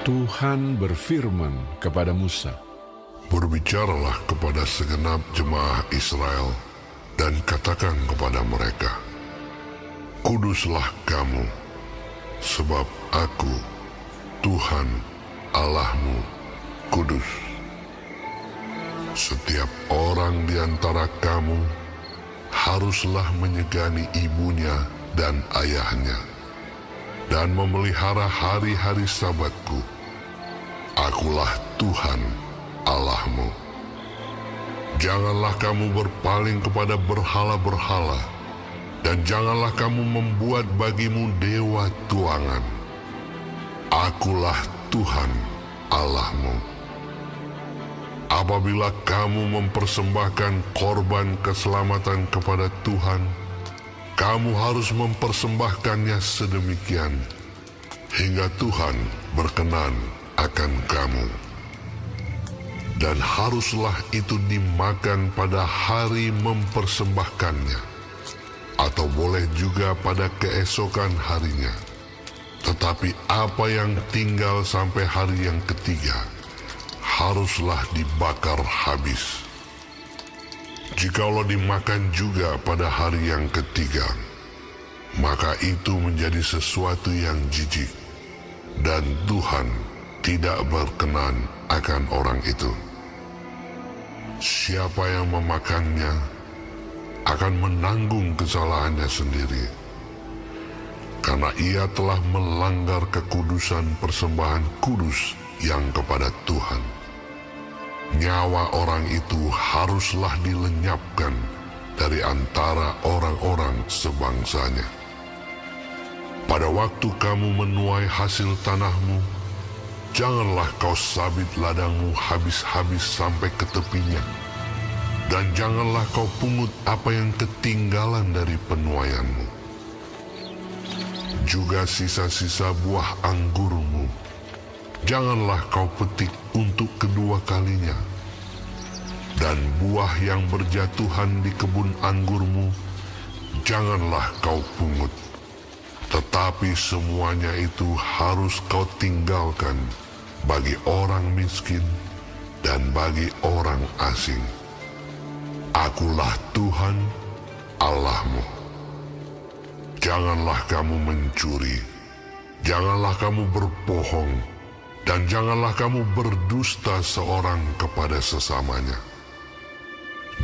Tuhan berfirman kepada Musa, Berbicaralah kepada segenap jemaah Israel dan katakan kepada mereka, Kuduslah kamu, sebab aku, Tuhan Allahmu, kudus. Setiap orang di antara kamu haruslah menyegani ibunya dan ayahnya, dan memelihara hari-hari Sabatku. Akulah Tuhan Allahmu. Janganlah kamu berpaling kepada berhala-berhala, dan janganlah kamu membuat bagimu dewa tuangan. Akulah Tuhan Allahmu. Apabila kamu mempersembahkan korban keselamatan kepada Tuhan, kamu harus mempersembahkannya sedemikian, hingga Tuhan berkenan akan kamu. Dan haruslah itu dimakan pada hari mempersembahkannya, atau boleh juga pada keesokan harinya. Tetapi apa yang tinggal sampai hari yang ketiga, haruslah dibakar habis. Jikalau dimakan juga pada hari yang ketiga, maka itu menjadi sesuatu yang jijik, dan Tuhan tidak berkenan akan orang itu. Siapa yang memakannya akan menanggung kesalahannya sendiri, karena ia telah melanggar kekudusan persembahan kudus yang kepada Tuhan. Nyawa orang itu haruslah dilenyapkan dari antara orang-orang sebangsanya. Pada waktu kamu menuai hasil tanahmu, janganlah kau sabit ladangmu habis-habis sampai ke tepinya, dan janganlah kau pungut apa yang ketinggalan dari penuaianmu. Juga sisa-sisa buah anggurmu, janganlah kau petik untuk kedua kalinya, dan buah yang berjatuhan di kebun anggurmu, janganlah kau pungut. Tetapi semuanya itu harus kau tinggalkan bagi orang miskin dan bagi orang asing. Akulah Tuhan Allahmu. Janganlah kamu mencuri, janganlah kamu berbohong, dan janganlah kamu berdusta seorang kepada sesamanya.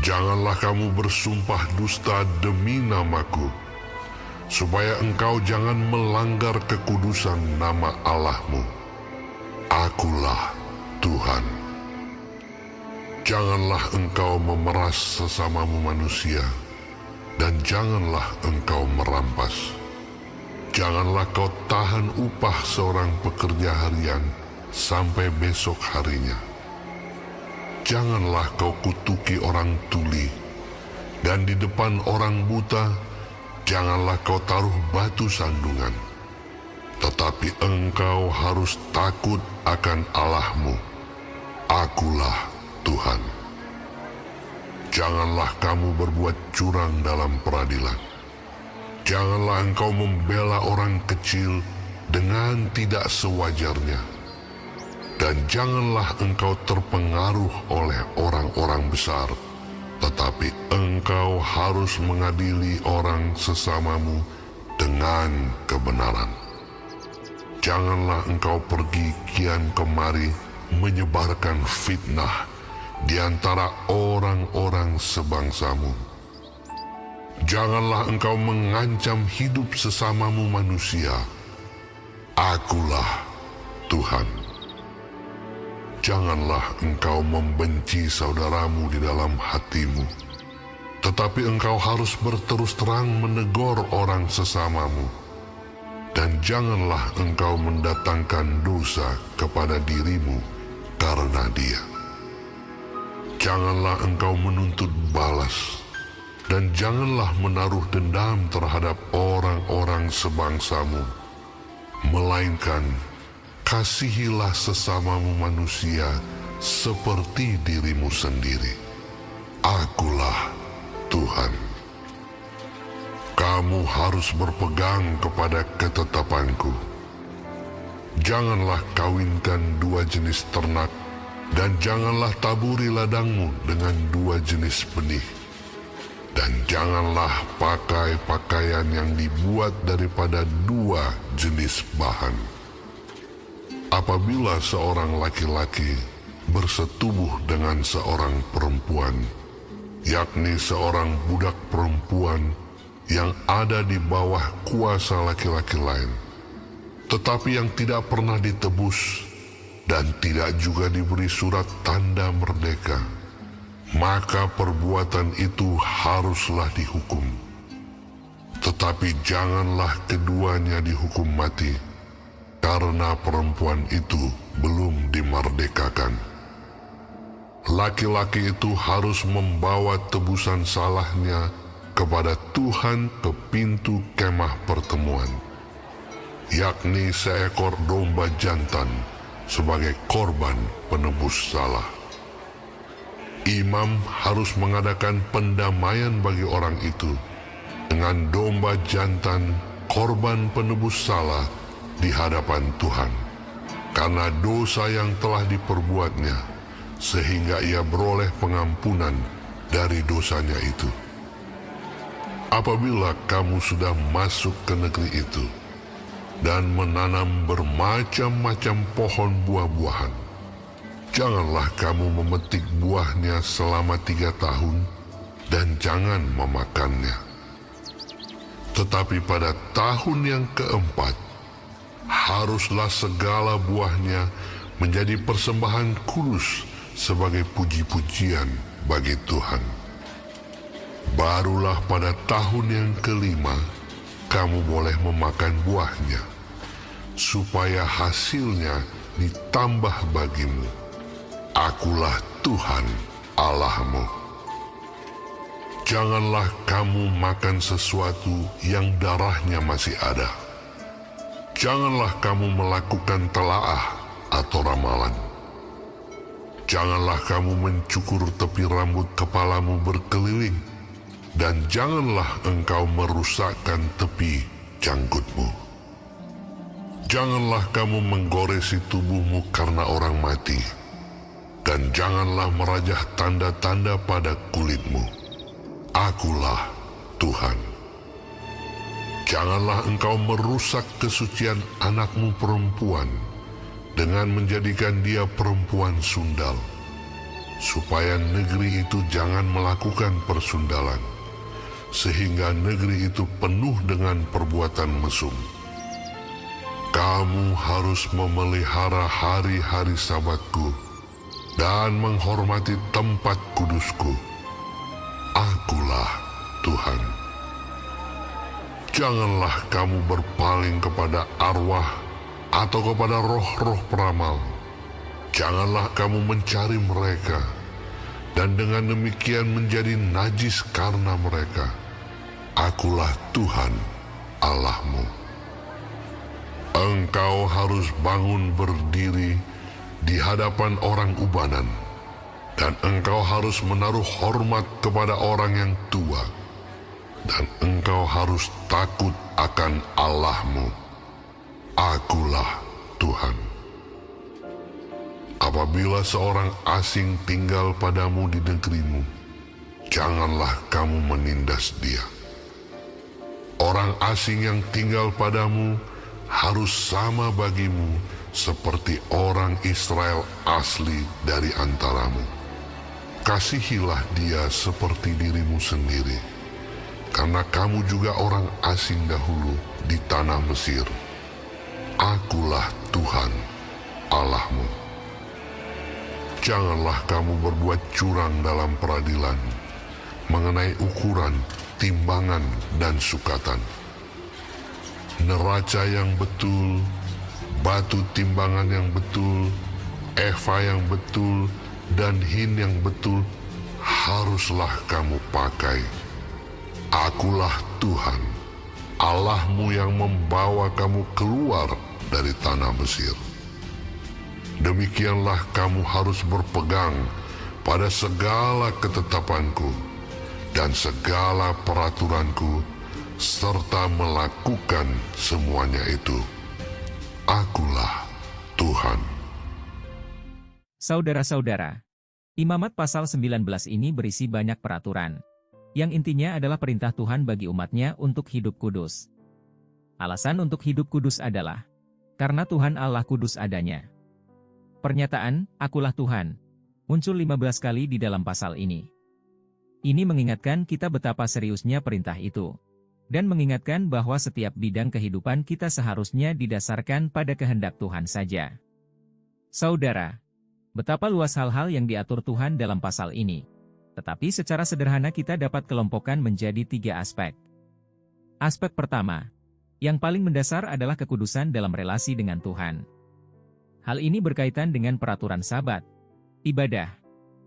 Janganlah kamu bersumpah dusta demi namaku, supaya engkau jangan melanggar kekudusan nama Allahmu. Akulah Tuhan. Janganlah engkau memeras sesamamu manusia, dan janganlah engkau merampas. Janganlah kau tahan upah seorang pekerja harian sampai besok harinya. Janganlah kau kutuki orang tuli, dan di depan orang buta janganlah kau taruh batu sandungan. Tetapi engkau harus takut akan Allahmu. Akulah Tuhan. Janganlah kamu berbuat curang dalam peradilan. Janganlah engkau membela orang kecil dengan tidak sewajarnya. Dan janganlah engkau terpengaruh oleh orang-orang besar, tetapi engkau harus mengadili orang sesamamu dengan kebenaran. Janganlah engkau pergi kian kemari menyebarkan fitnah di antara orang-orang sebangsamu. Janganlah engkau mengancam hidup sesamamu manusia. Akulah Tuhan. Janganlah engkau membenci saudaramu di dalam hatimu, tetapi engkau harus berterus terang menegur orang sesamamu. Dan janganlah engkau mendatangkan dosa kepada dirimu karena dia. Janganlah engkau menuntut balas, dan janganlah menaruh dendam terhadap orang-orang sebangsamu, melainkan kasihilah sesamamu manusia seperti dirimu sendiri. Akulah Tuhan. Kamu harus berpegang kepada ketetapanku. Janganlah kawinkan dua jenis ternak, dan janganlah taburi ladangmu dengan dua jenis benih. Dan janganlah pakai pakaian yang dibuat daripada dua jenis bahan. Apabila seorang laki-laki bersetubuh dengan seorang perempuan, yakni seorang budak perempuan yang ada di bawah kuasa laki-laki lain, tetapi yang tidak pernah ditebus dan tidak juga diberi surat tanda merdeka, maka perbuatan itu haruslah dihukum. Tetapi janganlah keduanya dihukum mati, karena perempuan itu belum dimerdekakan. Laki-laki itu harus membawa tebusan salahnya kepada Tuhan ke pintu kemah pertemuan, yakni seekor domba jantan sebagai korban penebus salah. Imam harus mengadakan pendamaian bagi orang itu dengan domba jantan korban penebus salah di hadapan Tuhan, karena dosa yang telah diperbuatnya, sehingga ia beroleh pengampunan dari dosanya itu. Apabila kamu sudah masuk ke negeri itu dan menanam bermacam-macam pohon buah-buahan, janganlah kamu memetik buahnya selama 3 tahun dan jangan memakannya. Tetapi pada tahun yang keempat, haruslah segala buahnya menjadi persembahan kudus sebagai puji-pujian bagi Tuhan. Barulah pada tahun yang kelima, kamu boleh memakan buahnya, supaya hasilnya ditambah bagimu. Akulah Tuhan Allahmu. Janganlah kamu makan sesuatu yang darahnya masih ada. Janganlah kamu melakukan telaah atau ramalan. Janganlah kamu mencukur tepi rambut kepalamu berkeliling, dan janganlah engkau merusakkan tepi janggutmu. Janganlah kamu menggoresi tubuhmu karena orang mati, dan janganlah merajah tanda-tanda pada kulitmu. Akulah Tuhan. Janganlah engkau merusak kesucian anakmu perempuan dengan menjadikan dia perempuan sundal, supaya negeri itu jangan melakukan persundalan, sehingga negeri itu penuh dengan perbuatan mesum. Kamu harus memelihara hari-hari Sabatku dan menghormati tempat kudusku. Akulah Tuhan. Janganlah kamu berpaling kepada arwah atau kepada roh-roh peramal. Janganlah kamu mencari mereka, dan dengan demikian menjadi najis karena mereka. Akulah Tuhan Allahmu. Engkau harus bangun berdiri di hadapan orang ubanan, dan engkau harus menaruh hormat kepada orang yang tua, dan engkau harus takut akan Allahmu. Akulah Tuhan. Apabila seorang asing tinggal padamu di negerimu, janganlah kamu menindas dia. Orang asing yang tinggal padamu harus sama bagimu seperti orang Israel asli dari antaramu. Kasihilah dia seperti dirimu sendiri, karena kamu juga orang asing dahulu di tanah Mesir. Akulah Tuhan Allahmu. Janganlah kamu berbuat curang dalam peradilan mengenai ukuran, timbangan, dan sukatan. Neraca yang betul, batu timbangan yang betul, eva yang betul, dan hin yang betul haruslah kamu pakai. Akulah Tuhan Allahmu yang membawa kamu keluar dari tanah Mesir. Demikianlah kamu harus berpegang pada segala ketetapanku dan segala peraturanku, serta melakukan semuanya itu. Akulah Saudara-saudara, Imamat pasal 19 ini berisi banyak peraturan, yang intinya adalah perintah Tuhan bagi umatnya untuk hidup kudus. Alasan untuk hidup kudus adalah, karena Tuhan Allah kudus adanya. Pernyataan, "Akulah Tuhan," muncul 15 kali di dalam pasal ini. Ini mengingatkan kita betapa seriusnya perintah itu, dan mengingatkan bahwa setiap bidang kehidupan kita seharusnya didasarkan pada kehendak Tuhan saja. Saudara, betapa luas hal-hal yang diatur Tuhan dalam pasal ini. Tetapi secara sederhana kita dapat kelompokkan menjadi 3 aspek. Aspek pertama, yang paling mendasar adalah kekudusan dalam relasi dengan Tuhan. Hal ini berkaitan dengan peraturan Sabat, ibadah,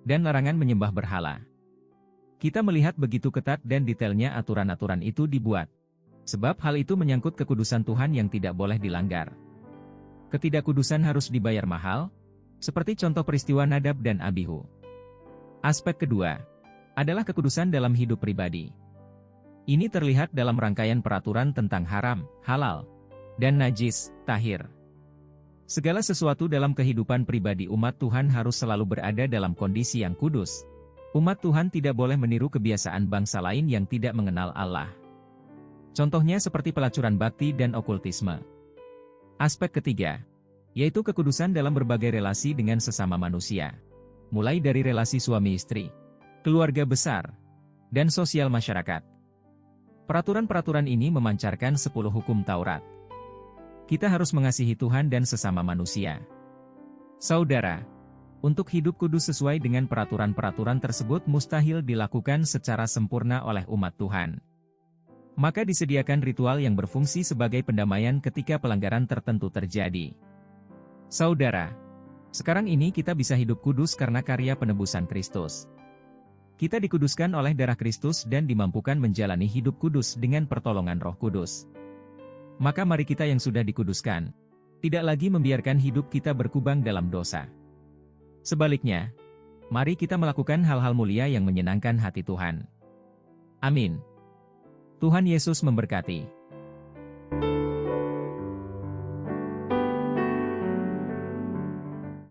dan larangan menyembah berhala. Kita melihat begitu ketat dan detailnya aturan-aturan itu dibuat, sebab hal itu menyangkut kekudusan Tuhan yang tidak boleh dilanggar. Ketidakkudusan harus dibayar mahal, seperti contoh peristiwa Nadab dan Abihu. Aspek kedua adalah kekudusan dalam hidup pribadi. Ini terlihat dalam rangkaian peraturan tentang haram, halal, dan najis, tahir. Segala sesuatu dalam kehidupan pribadi umat Tuhan harus selalu berada dalam kondisi yang kudus. Umat Tuhan tidak boleh meniru kebiasaan bangsa lain yang tidak mengenal Allah. Contohnya seperti pelacuran bakti dan okultisme. Aspek ketiga yaitu kekudusan dalam berbagai relasi dengan sesama manusia. Mulai dari relasi suami istri, keluarga besar, dan sosial masyarakat. Peraturan-peraturan ini memancarkan 10 hukum Taurat. Kita harus mengasihi Tuhan dan sesama manusia. Saudara, untuk hidup kudus sesuai dengan peraturan-peraturan tersebut mustahil dilakukan secara sempurna oleh umat Tuhan. Maka disediakan ritual yang berfungsi sebagai pendamaian ketika pelanggaran tertentu terjadi. Saudara, sekarang ini kita bisa hidup kudus karena karya penebusan Kristus. Kita dikuduskan oleh darah Kristus dan dimampukan menjalani hidup kudus dengan pertolongan Roh Kudus. Maka mari kita yang sudah dikuduskan, tidak lagi membiarkan hidup kita berkubang dalam dosa. Sebaliknya, mari kita melakukan hal-hal mulia yang menyenangkan hati Tuhan. Amin. Tuhan Yesus memberkati.